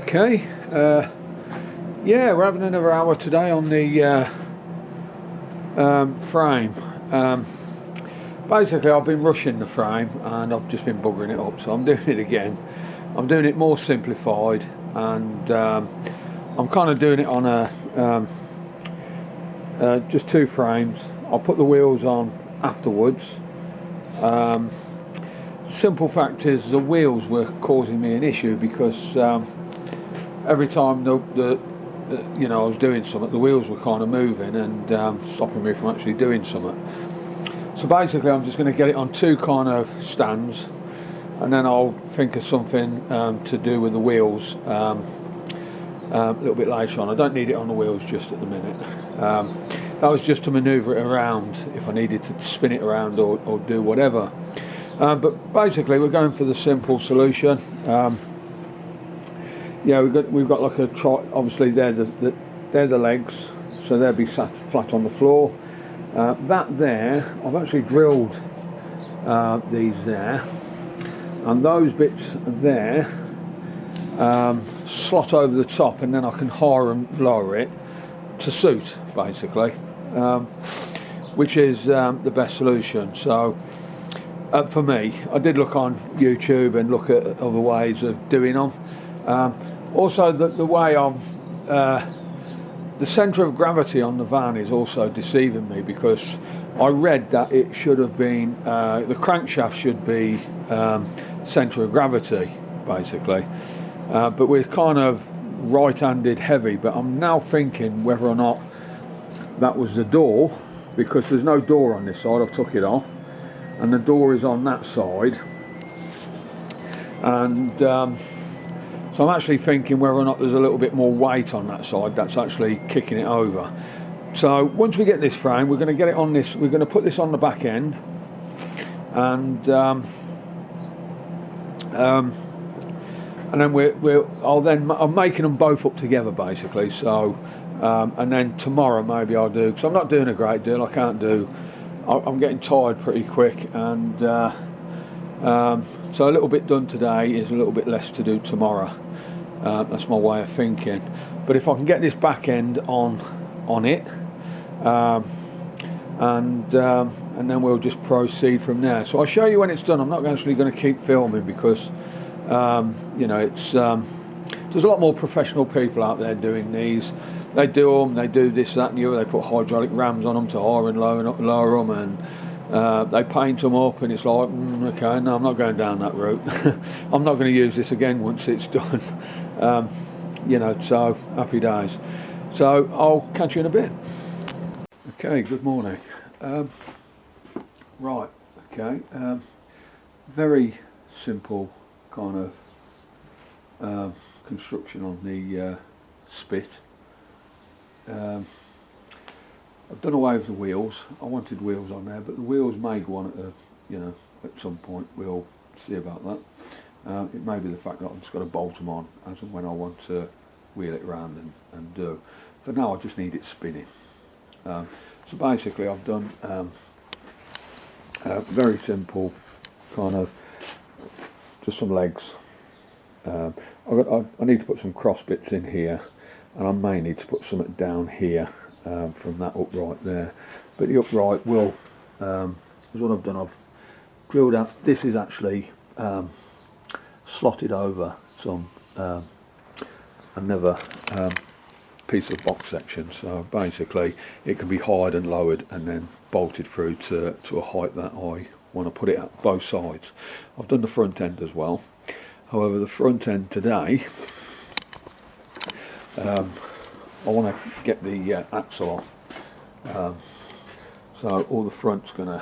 Okay, yeah, we're having another hour today on the frame. Basically, I've been rushing the frame and I've just been buggering it up, so I'm doing it again. I'm doing it more simplified, and I'm kind of doing it on a just two frames. I'll put the wheels on afterwards. Simple fact is the wheels were causing me an issue because every time I was doing something, the wheels were kind of moving and stopping me from actually doing something. So basically I'm just going to get it on two kind of stands, and then I'll think of something to do with the wheels a little bit later on. I don't need it on the wheels just at the minute. That was just to manoeuvre it around if I needed to spin it around or do whatever. But basically we're going for the simple solution. Yeah, we've got like a obviously they're the legs, so they'll be sat flat on the floor. That there, I've actually drilled these there, and those bits there slot over the top, and then I can higher and lower it to suit, basically, which is the best solution. So for me, I did look on YouTube and look at other ways of doing them. Also, the way I'm the centre of gravity on the van is also deceiving me, because I read that it should have been the crankshaft should be centre of gravity, basically, but we're kind of right-handed heavy. But I'm now thinking whether or not that was the door, because there's no door on this side. I've took it off, and the door is on that side, and so I'm actually thinking whether or not there's a little bit more weight on that side that's actually kicking it over. So once we get this frame, we're going to get it on this. We're going to put this on the back end, and then I'm making them both up together, basically. So and then tomorrow maybe I'll do, because I'm not doing a great deal. I can't do. I'm getting tired pretty quick, and so a little bit done today is a little bit less to do tomorrow. That's my way of thinking. But if I can get this back end on it, and then we'll just proceed from there. So I'll show you when it's done. I'm not actually going to keep filming because it's there's a lot more professional people out there doing these. They do them, they do this, that and the other. They put hydraulic rams on them to higher and lower them, and they paint them up, and it's like, okay, no, I'm not going down that route. I'm not going to use this again once it's done. So happy days. So I'll catch you in a bit. Okay, good morning. Right, okay, very simple kind of construction on the spit. I've done away with the wheels. I wanted wheels on there, but the wheels may go on at some point. We'll see about that. It may be the fact that I've just got to bolt them on as and when I want to wheel it around and do. For now, I just need it spinning. So basically, I've done very simple kind of just some legs. I need to put some cross bits in here, and I may need to put something down here. From that upright there, but the upright will, is what I've done. I've drilled out. This is actually slotted over some another piece of box section. So basically, it can be highed and lowered, and then bolted through to a height that I want to put it at both sides. I've done the front end as well. However, the front end today, I want to get the axle off, so all the front's going to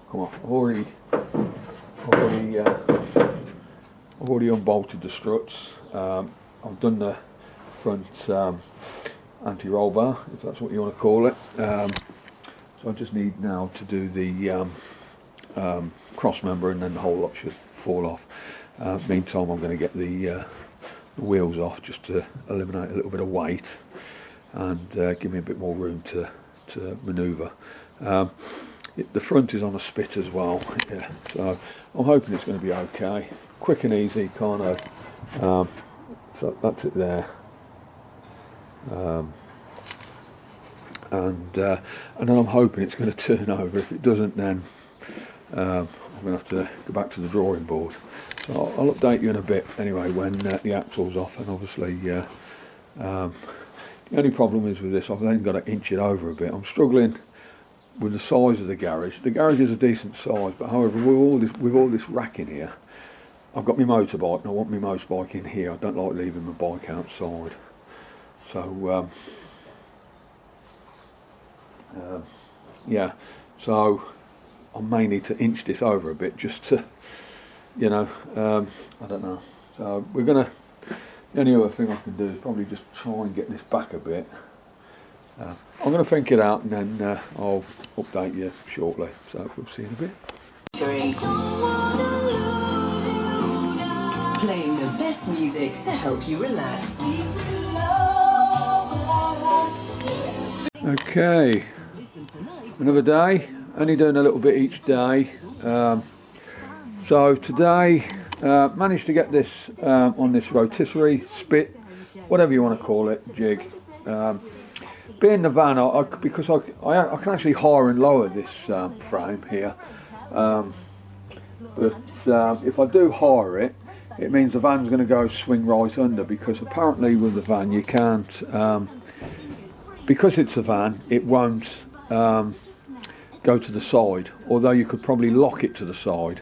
come off. I've already unbolted the struts. I've done the front anti-roll bar, if that's what you want to call it. So I just need now to do the cross member, and then the whole lot should fall off. Meantime, I'm going to get the wheels off, just to eliminate a little bit of weight and give me a bit more room to manoeuvre. The front is on a spit as well, yeah, so I'm hoping it's going to be okay. Quick and easy kind of that's it there. And then I'm hoping it's going to turn over. If it doesn't, then I'm going to have to go back to the drawing board. So I'll update you in a bit anyway when the axle's off. And obviously the only problem is with this, I've then got to inch it over a bit. I'm struggling with the size of the garage. The garage is a decent size, but however with all this rack in here, I've got my motorbike and I want my motorbike in here. I don't like leaving my bike outside. So yeah, so I may need to inch this over a bit just to, you know, I don't know. So we're gonna, the only other thing I can do is probably just try and get this back a bit. I'm gonna think it out and then I'll update you shortly. So we'll see in a bit. Playing the best music to help you relax. Okay, another day, only doing a little bit each day. So today, managed to get this on this rotisserie, spit, whatever you want to call it, jig. Being the van, because I can actually higher and lower this frame here. But if I do hire it, it means the van's going to go swing right under, because apparently with the van you can't, because it's a van, it won't go to the side, although you could probably lock it to the side.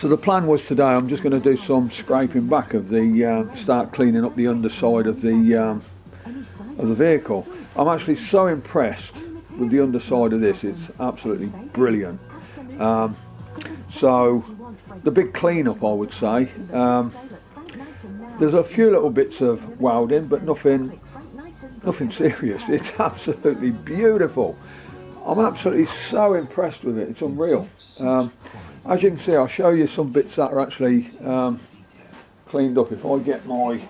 So the plan was today I'm just going to do some scraping back of the, start cleaning up the underside of the vehicle. I'm actually so impressed with the underside of this, it's absolutely brilliant. So the big clean-up, I would say, there's a few little bits of welding, but nothing serious. It's absolutely beautiful. I'm absolutely so impressed with it, it's unreal. As you can see, I'll show you some bits that are actually cleaned up. If I get my,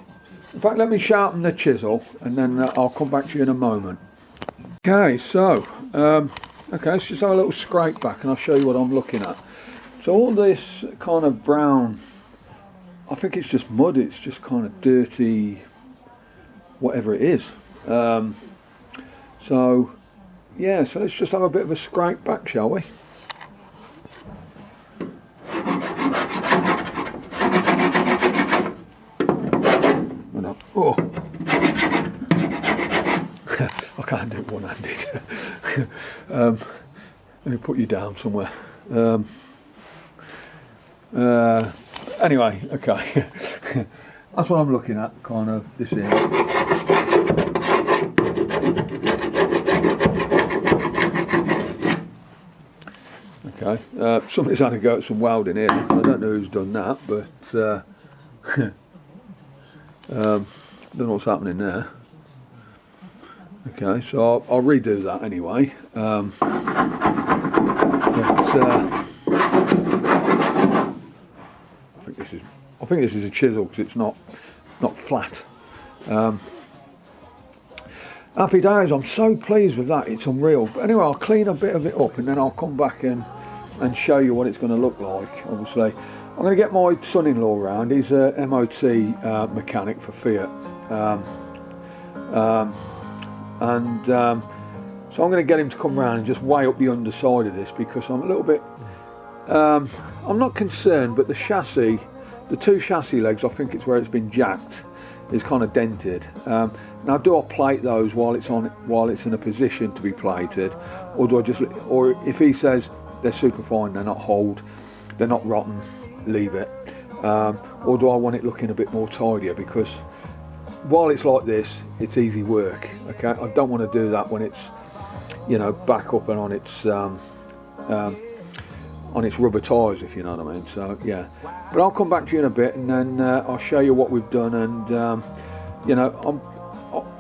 in fact, let me sharpen the chisel and then I'll come back to you in a moment. Okay, so okay, let's just have a little scrape back and I'll show you what I'm looking at. So all this kind of brown, I think it's just mud, it's just kind of dirty, whatever it is. So yeah, so let's just have a bit of a scrape back, shall we? Oh, I can't do it one-handed. Let me put you down somewhere. Anyway, okay. That's what I'm looking at, kind of this end. Okay, somebody's had a go at some welding here. I don't know who's done that, but don't know what's happening there. Okay, so I'll redo that anyway. I think this is a chisel because it's not flat. Happy days, I'm so pleased with that, it's unreal. But anyway, I'll clean a bit of it up and then I'll come back and show you what it's going to look like. Obviously, I'm going to get my son-in-law round. He's a MOT mechanic for Fiat. So I'm going to get him to come round and just weigh up the underside of this, because I'm a little bit, I'm not concerned, but the chassis, the two chassis legs, I think it's where it's been jacked, is kind of dented. Now, do I plate those while it's in a position to be plated, or do I just, or if he says they're super fine, they're not hold, they're not rotten, leave it, or do I want it looking a bit more tidier? Because while it's like this, it's easy work. Okay, I don't want to do that when it's, you know, back up and on its rubber tyres, if you know what I mean. So yeah, but I'll come back to you in a bit and then I'll show you what we've done. And you know,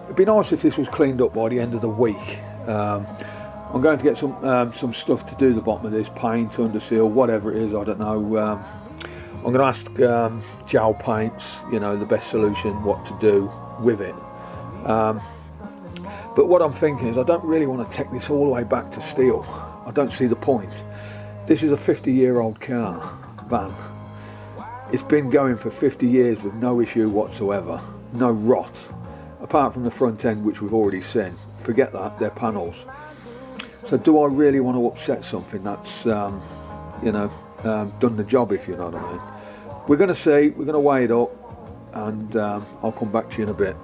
it'd be nice if this was cleaned up by the end of the week. I'm going to get some stuff to do the bottom of this, paint, underseal, whatever it is, I don't know. I'm going to ask gel paints, you know, the best solution, what to do with it. But what I'm thinking is I don't really want to take this all the way back to steel. I don't see the point. This is a 50-year-old car, van. It's been going for 50 years with no issue whatsoever, no rot, apart from the front end, which we've already seen. Forget that, they're panels. So do I really want to upset something that's done the job, if you know what I mean? We're going to see, we're going to weigh it up, and I'll come back to you in a bit.